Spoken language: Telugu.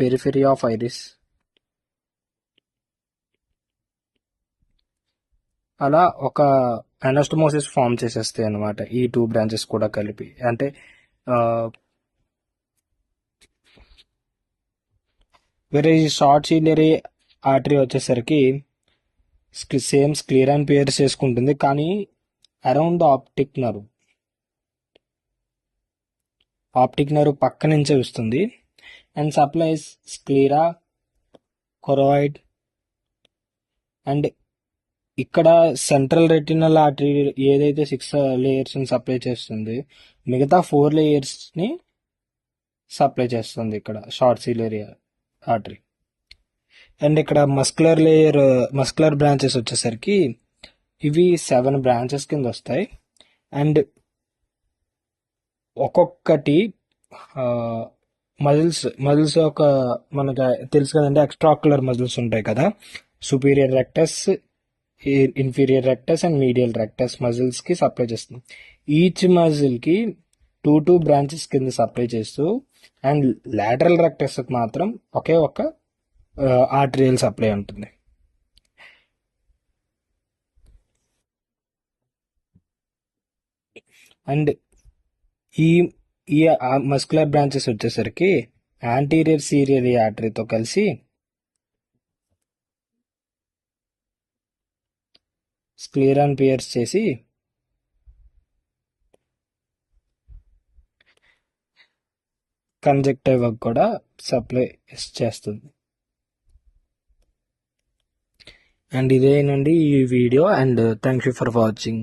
Periphery of iris. అలా ఒక అనస్టమోసిస్ ఫామ్ చేసేస్తాయి అనమాట ఈ టూ బ్రాంచెస్ కూడా కలిపి. అంటే వేరే ఈ షార్ట్ సిలియరీ ఆర్టరీ వచ్చేసరికి సేమ్ స్క్లీరాన్ పియర్స్ చేసుకుంటుంది, కానీ అరౌండ్ ద ఆప్టిక్ నర్వ్ పక్క నుంచే వస్తుంది అండ్ సప్లైస్ స్క్లీరా, కొరాయిడ్ అండ్ ఇక్కడ సెంట్రల్ రెటినల్ ఆర్టరీ ఏదైతే 6 లేయర్స్ ని సప్లై చేస్తుంది, మిగతా 4 లేయర్స్ ని సప్లై చేస్తుంది ఇక్కడ షార్ట్ సిలియరీ ఆర్టరీ. అండ్ ఇక్కడ మస్కులర్ బ్రాంచెస్ వచ్చేసరికి ఇవి 7 బ్రాంచెస్ కింద వస్తాయి. అండ్ ఒక్కొక్కటి మజిల్స్ ఒక మనకి తెలుసు కదండి, ఎక్స్ట్రా ఆక్యులర్ మజిల్స్ ఉంటాయి కదా, superior rectus, inferior rectus and medial rectus muscles కి సప్లై చేస్తుంది. ఈచ్ మజిల్ కి 2 బ్రాంచెస్ కింద సప్లై చేస్తూ అండ్ లాటరల్ రెక్టస్ మాత్రం ఒకే ఒక ఆర్టరియల్ సప్లై ఉంటుంది. అండ్ ఈ ఈ మస్కులర్ బ్రాంచెస్ వచ్చేసరికి యాంటీరియర్ సీరియరీ ఆర్టరీతో కలిసి స్క్లీరాన్ పియర్స్ చేసి కంజక్టివ్ కూడా సప్లై చేస్తుంది. అండ్ ఇదేనండి ఈ video, and thank you for watching.